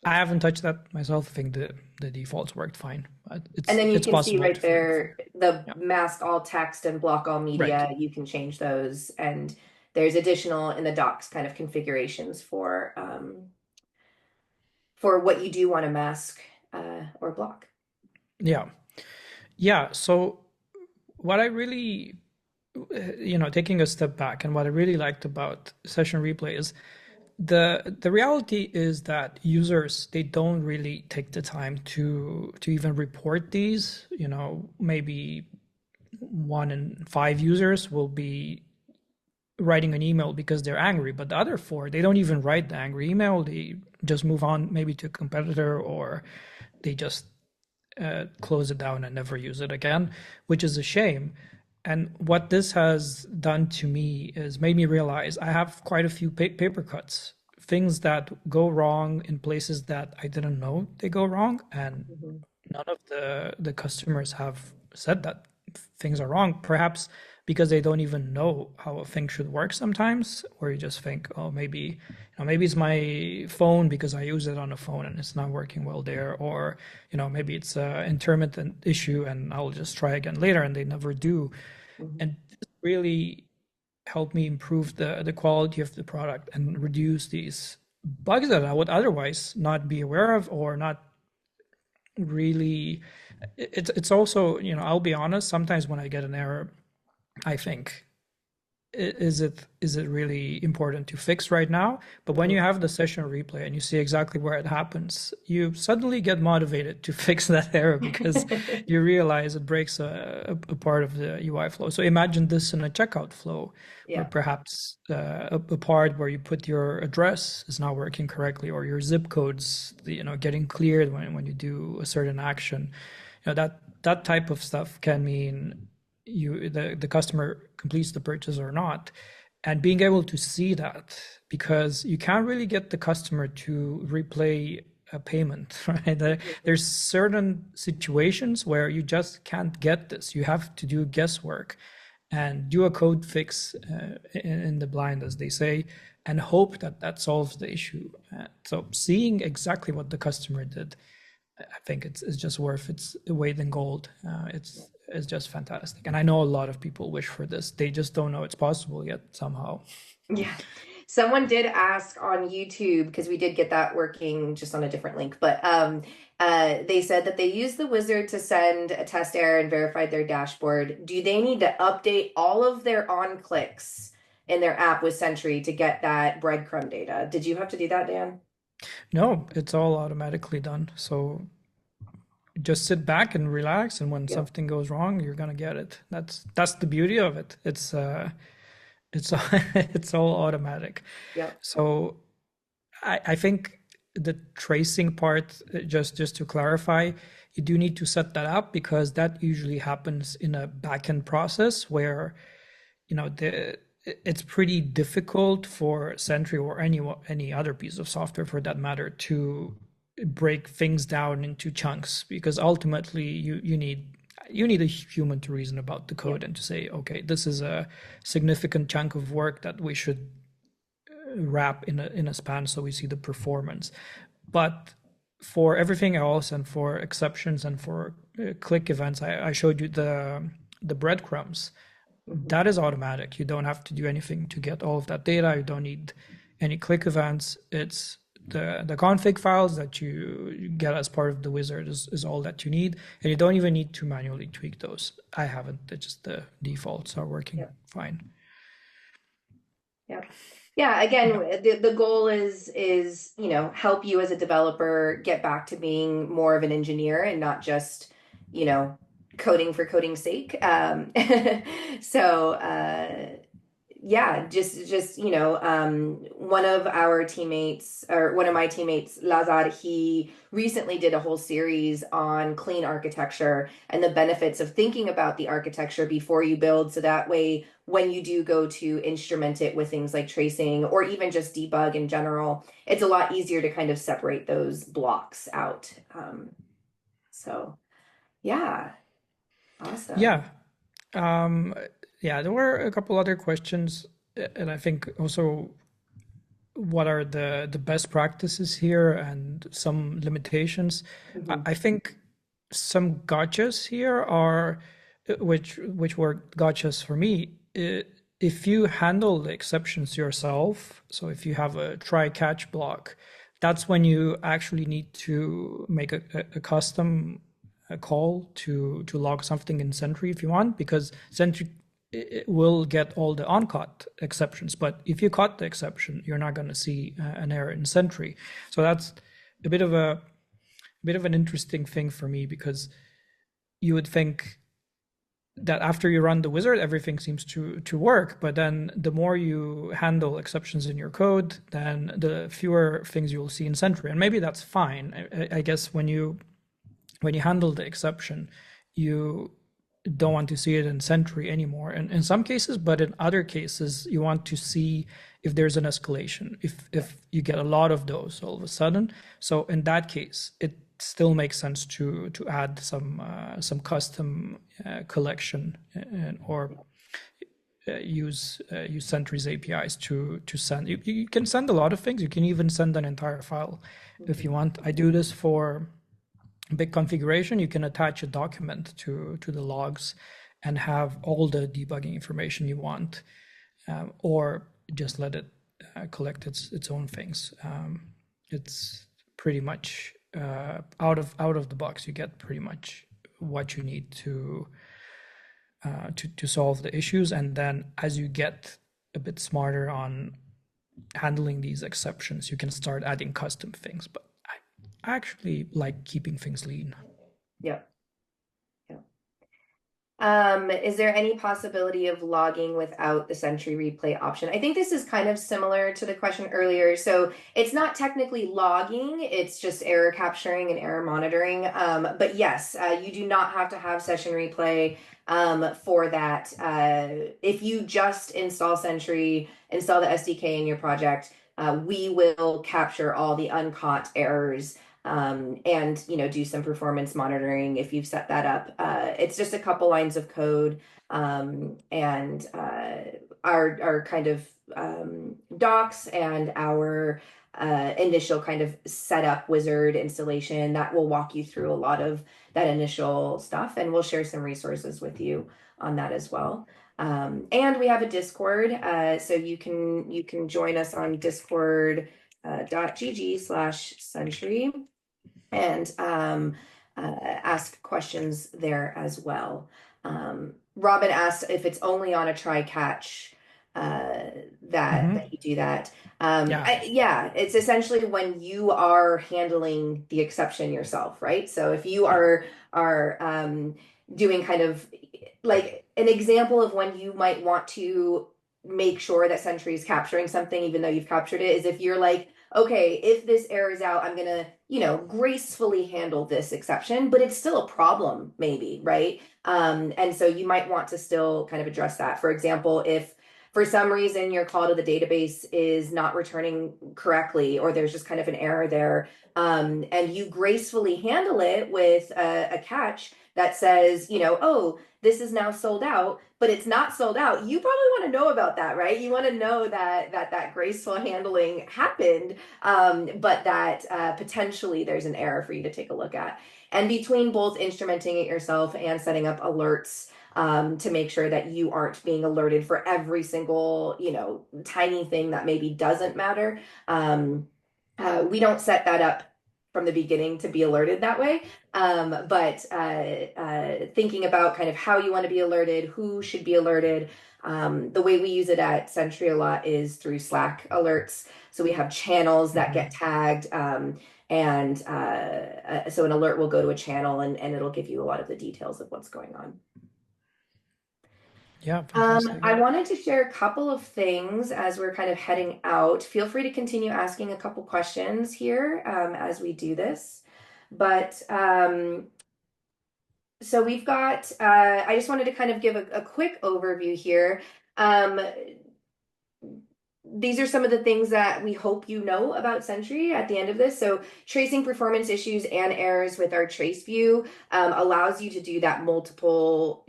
B: I haven't touched that myself. I think the defaults worked fine, but
A: And then you
B: it's
A: can see
B: possible
A: right
B: to
A: there the
B: yeah,
A: mask all text and block all
B: right.
A: media. You can change those, and there's additional in the docs kind of configurations for what you do want to mask or block.
B: Yeah. Yeah. So what I really taking a step back, and what I really liked about session replay is the reality is that users, they don't really take the time to even report these. Maybe 1 in 5 users will be writing an email because they're angry, but the other 4, they don't even write the angry email. They just move on maybe to a competitor, or they just close it down and never use it again, which is a shame. And what this has done to me is made me realize I have quite a few paper cuts, things that go wrong in places that I didn't know they go wrong, and
A: Mhm.
B: none of the customers have said that things are wrong. Perhaps because they don't even know how a thing should work sometimes, or you just think, oh, maybe, maybe it's my phone because I use it on a phone and it's not working well there, or maybe it's an intermittent issue and I'll just try again later, and they never do.
A: Mhm.
B: And this really helped me improve the quality of the product and reduce these bugs that I would otherwise not be aware of or not really. It's also, I'll be honest, sometimes when I get an error, I think, is it really important to fix right now? But when you
A: Mhm.
B: have the session replay and you see exactly where it happens, you suddenly get motivated to fix that error because you realize it breaks a part of the UI flow. So imagine this in a checkout flow, where
A: Yeah.
B: perhaps a part where you put your address is not working correctly, or your zip codes, getting cleared when you do a certain action. That type of stuff can mean the customer completes the purchase or not, and being able to see that, because you can't really get the customer to replay a payment, right? There's certain situations where you just can't get this. You have to do guesswork and do a code fix in the blind, as they say, and hope that that solves the issue. So seeing exactly what the customer did, I think it's just worth its weight in gold. It's just fantastic, and I know a lot of people wish for this. They just don't know it's possible yet somehow.
A: Yeah. Someone did ask on YouTube, because we did get that working just on a different link, but they said that they use the wizard to send a test error and verify their dashboard. Do they need to update all of their on clicks in their app with Sentry to get that breadcrumb data? Did you have to do that, Dan?
B: No, it's all automatically done. So just sit back and relax, and when
A: Yep.
B: something goes wrong, you're gonna get it. That's the beauty of it. It's it's all automatic.
A: Yep.
B: So I think the tracing part, just to clarify, you do need to set that up, because that usually happens in a backend process where it's pretty difficult for Sentry or any other piece of software for that matter to break things down into chunks, because ultimately you need a human to reason about the code
A: Yep.
B: and to say, okay, this is a significant chunk of work that we should wrap in a span so we see the performance. But for everything else, and for exceptions, and for click events, I showed you the breadcrumbs.
A: Mhm.
B: That is automatic. You don't have to do anything to get all of that data. You don't need any click events. It's the config files that you get as part of the wizard is all that you need, and you don't even need to manually tweak those. I haven't. It's just the defaults are working
A: Yep.
B: fine.
A: Yep. Yeah, again,
B: Yeah.
A: the goal is, help you as a developer get back to being more of an engineer and not just, you know, coding for coding's sake. So yeah, just one of our teammates, or one of my teammates, Lazar, he recently did a whole series on clean architecture and the benefits of thinking about the architecture before you build, so that way when you do go to instrument it with things like tracing or even just debug in general, it's a lot easier to kind of separate those blocks out. So yeah,
B: Yeah.
A: awesome.
B: Um, yeah, there were a couple other questions, and I think also what are the best practices here and some limitations. I
A: Mhm.
B: I think some gotchas here are, which were gotchas for me. If you handle the exceptions yourself, so if you have a try catch block, that's when you actually need to make a custom a call to log something in Sentry if you want, because Sentry it will get all the on-caught exceptions. But if you caught the exception, you're not going to see an error in Sentry. So that's a bit of an interesting thing for me, because you would think that after you run the wizard, everything seems to work. But then the more you handle exceptions in your code, then the fewer things you will see in Sentry. And maybe that's fine. I guess when you handle the exception, you don't want to see it in Sentry anymore. And in some cases, but in other cases, you want to see if there's an escalation, if you get a lot of those all of a sudden. So in that case, it still makes sense to add some custom collection, or use Sentry's APIs to send. You can send a lot of things. You can even send an entire file if you
A: Mhm.
B: want. I do this for big configuration. You can attach a document to the logs and have all the debugging information you want, or just let it collect its own things. It's pretty much out of the box. You get pretty much what you need to solve the issues, and then as you get a bit smarter on handling these exceptions, you can start adding custom things. But I actually like keeping things lean.
A: Yep. Yep. Is there any possibility of logging without the Sentry replay option? I think this is kind of similar to the question earlier. So it's not technically logging, it's just error capturing and error monitoring. But yes, you do not have to have session replay for that. If you just install Sentry, install the SDK in your project, we will capture all the uncaught errors and do some performance monitoring if you've set that up. It's just a couple lines of code and our kind of docs and our initial kind of setup wizard installation that will walk you through a lot of that initial stuff, and we'll share some resources with you on that as well. And we have a Discord, so you can join us on Discord. .gg/Sentry and ask questions there as well. Robin asked if it's only on a try catch that you do that.
B: Yeah.
A: Yeah, it's essentially when you are handling the exception yourself, right? So if you are doing kind of like an example of when you might want to make sure that Sentry is capturing something, even though you've captured it, is if you're like, okay, if this errors out, I'm gonna, gracefully handle this exception, but it's still a problem, maybe, right? And so you might want to still kind of address that. For example, if for some reason your call to the database is not returning correctly, or there's just kind of an error there, and you gracefully handle it with a catch that says, oh, this is now sold out, but it's not sold out. You probably want to know about that, right? You want to know that graceful handling happened, but that potentially there's an error for you to take a look at. And between both instrumenting it yourself and setting up alerts to make sure that you aren't being alerted for every single, tiny thing that maybe doesn't matter. We don't set that up from the beginning to be alerted that way. But thinking about kind of how you want to be alerted, who should be alerted. The way we use it at Sentry a lot is through Slack alerts. So we have channels that get tagged. And so an alert will go to a channel and it'll give you a lot of the details of what's going on.
B: Yeah, fantastic.
A: I
B: Yeah.
A: wanted to share a couple of things as we're kind of heading out. Feel free to continue asking a couple questions here as we do this. But so we've got, I just wanted to kind of give a quick overview here. These are some of the things that we hope you know about Sentry at the end of this. So tracing performance issues and errors with our trace view allows you to do that multiple,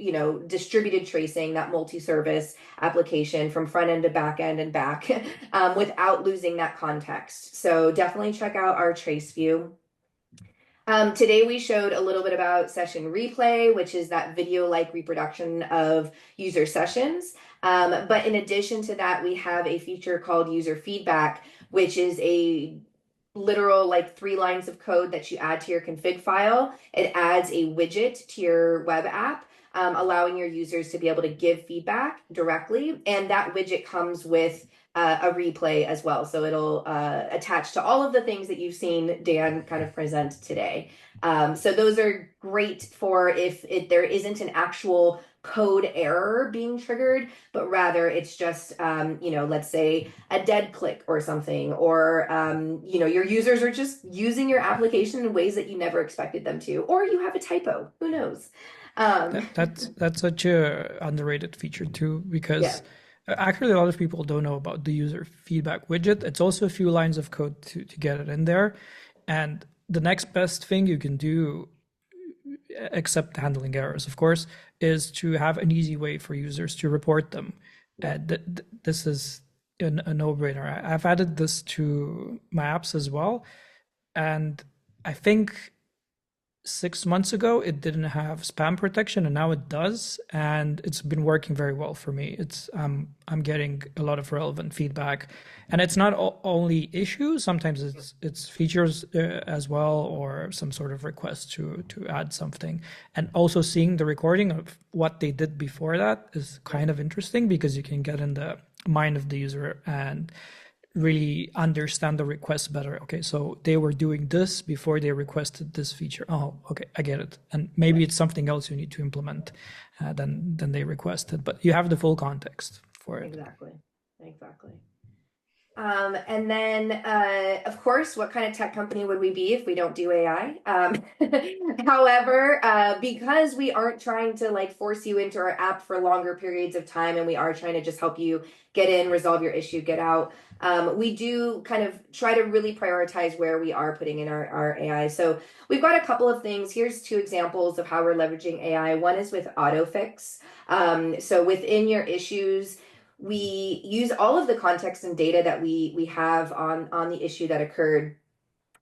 A: distributed tracing, that multi-service application from front end to back end and back without losing that context. So definitely check out our trace view. Today we showed a little bit about session replay, which is that video-like reproduction of user sessions. But in addition to that, we have a feature called user feedback, which is a literal like 3 lines of code that you add to your config file. It adds a widget to your web app, allowing your users to be able to give feedback directly. And that widget comes with a replay as well. So it'll attach to all of the things that you've seen Dan kind of present today. So those are great for if there isn't an actual code error being triggered, but rather it's just, let's say a dead click or something, or, your users are just using your application in ways that you never expected them to, or you have a typo, who knows?
B: That's such a underrated feature too,
A: Yeah.
B: because actually a lot of people don't know about the user feedback widget. It's also a few lines of code to get it in there. And the next best thing you can do, except handling errors, of course, is to have an easy way for users to report them.
A: Yep.
B: This is a no-brainer. I've added this to my apps as well, and I think 6 months ago it didn't have spam protection, and now it does, and it's been working very well for me. It's I'm getting a lot of relevant feedback, and it's not only issues. Sometimes it's features as well, or some sort of request to add something. And also seeing the recording of what they did before that is kind of interesting, because you can get in the mind of the user and really understand the request better. Okay, so they were doing this before they requested this feature. Oh, okay, I get it. And maybe it's something else you need to implement than they requested, but you have the full context for it.
A: Exactly. Exactly. And then, of course, what kind of tech company would we be if we don't do AI? However, because we aren't trying to like force you into our app for longer periods of time, and we are trying to just help you get in, resolve your issue, get out, we do kind of try to really prioritize where we are putting in our AI. So we've got a couple of things. Here's two examples of how we're leveraging AI. One is with autofix. So within your issues, we use all of the context and data that we have on the issue that occurred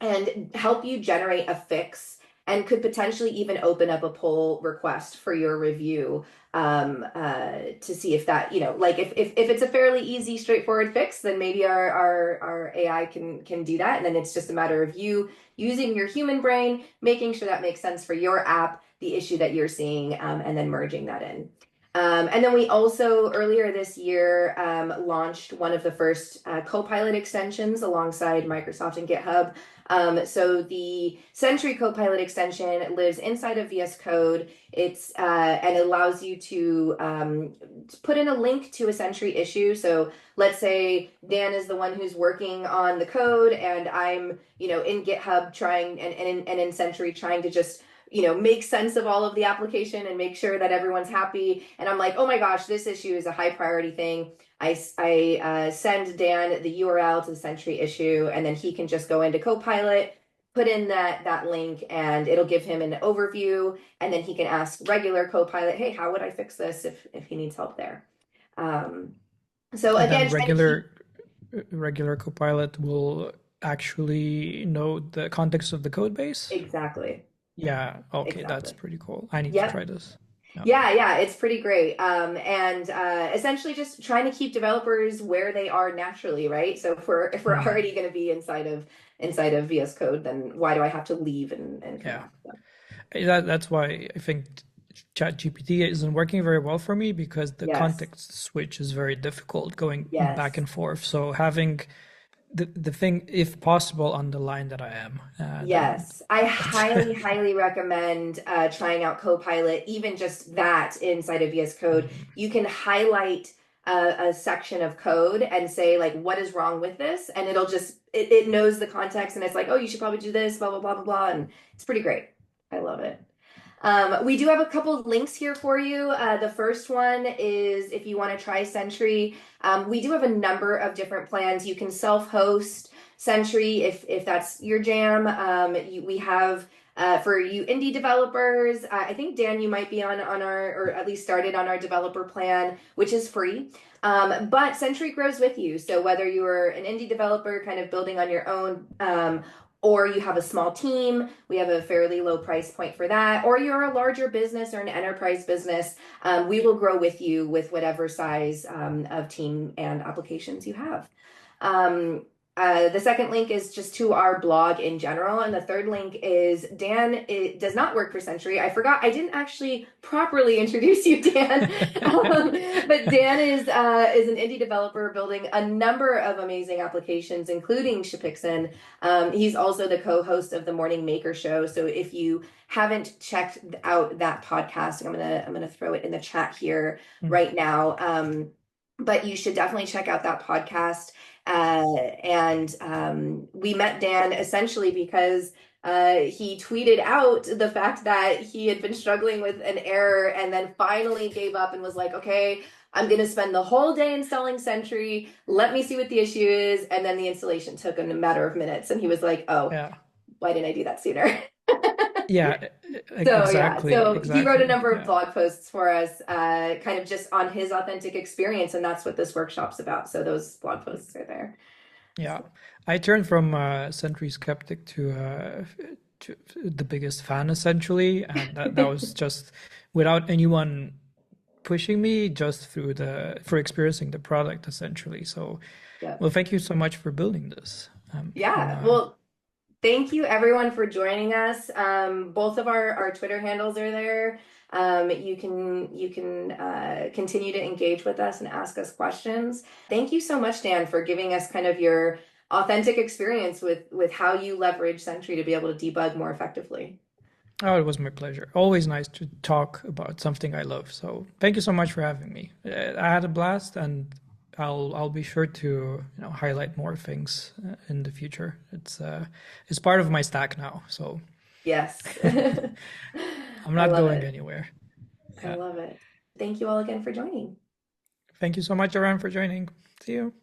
A: and help you generate a fix, and could potentially even open up a pull request for your review, to see if that, like if it's a fairly easy, straightforward fix, then maybe our AI can do that. And then it's just a matter of you using your human brain, making sure that makes sense for your app, the issue that you're seeing, and then merging that in. And then we also earlier this year launched one of the first Copilot extensions alongside Microsoft and GitHub. So the Sentry Copilot extension lives inside of VS Code. It's and it allows you to put in a link to a Sentry issue. So let's say Dan is the one who's working on the code, and I'm in GitHub trying and in Sentry trying to just make sense of all of the application and make sure that everyone's happy. And I'm like, oh my gosh, this issue is a high priority thing. I send Dan the URL to the Sentry issue, and then he can just go into Copilot, put in that link, and it'll give him an overview. And then he can ask regular Copilot, hey, how would I fix this if he needs help there? Um, so
B: And
A: again,
B: then
A: trying to keep
B: regular Copilot will actually know the context of the code base.
A: exactly,
B: Yeah, okay, that's
A: exactly.
B: pretty cool. I need to
A: Yep.
B: try this. Yeah.
A: Yeah, it's pretty great. And essentially just trying to keep developers where they are naturally, right? So if we're
B: Hmm.
A: already going to be inside of VS Code, then why do I have to leave and come
B: Yeah.
A: back? So,
B: That's why I think ChatGPT isn't working very well for me, because the
A: yes,
B: context switch is very difficult going back
A: yes,
B: and forth. So having the thing, if possible, on the line that I am, then
A: yes. I
B: that's
A: highly, highly recommend trying out Copilot, even just that inside of VS Code.
B: Mhm.
A: You can highlight a section of code and say, like, what is wrong with this? And it'll just, it knows the context, and it's like, oh, you should probably do this, blah, blah, blah, blah, blah. And it's pretty great. I love it. We do have a couple of links here for you. The first one is if you want to try Sentry. We do have a number of different plans. You can self-host Sentry if that's your jam. We have for you indie developers. I think Dan, you might be on our, or at least started on our developer plan, which is free. But Sentry grows with you. So whether you're an indie developer kind of building on your own, or you have a small team, we have a fairly low price point for that, or you're a larger business or an enterprise business, we will grow with you with whatever size of team and applications you have. Um, the second link is just to our blog in general, and the third link is Dan. It does not work for Sentry. I forgot. I didn't actually properly introduce you, Dan. But Dan is an indie developer building a number of amazing applications, including Shapixin. He's also the co-host of the Morning Maker Show. So if you haven't checked out that podcast, I'm gonna throw it in the chat here right now. But you should definitely check out that podcast. And we met Dan essentially because he tweeted out the fact that he had been struggling with an error, and then finally gave up and was like, okay, I'm going to spend the whole day installing Sentry. Let me see what the issue is. And then the installation took him a matter of minutes. And he was like, oh,
B: Yeah.
A: why didn't I do that sooner?
B: Yeah,
A: So yeah,
B: exactly,
A: so he wrote a
B: exactly.
A: number of
B: Yeah.
A: blog posts for us, kind of just on his authentic experience, and that's what this workshop's about. So those blog posts are there.
B: Yeah,
A: So
B: I turned from Sentry skeptic to the biggest fan essentially, and that was just without anyone pushing me, just through the for experiencing the product essentially. So,
A: yeah,
B: well, thank you so much for building this.
A: yeah. Well, thank you everyone for joining us. Both of our Twitter handles are there. You can continue to engage with us and ask us questions. Thank you so much, Dan, for giving us kind of your authentic experience with how you leverage Sentry to be able to debug more effectively.
B: Oh, it was my pleasure. Always nice to talk about something I love. So, thank you so much for having me. I had a blast, and I'll be sure to highlight more things in the future. It's part of my stack now, so
A: Yes.
B: I'm
A: I
B: not
A: love
B: going
A: it.
B: anywhere.
A: I
B: Yeah.
A: love it. Thank you all again for joining.
B: Thank you so much, Aran, for joining. See you.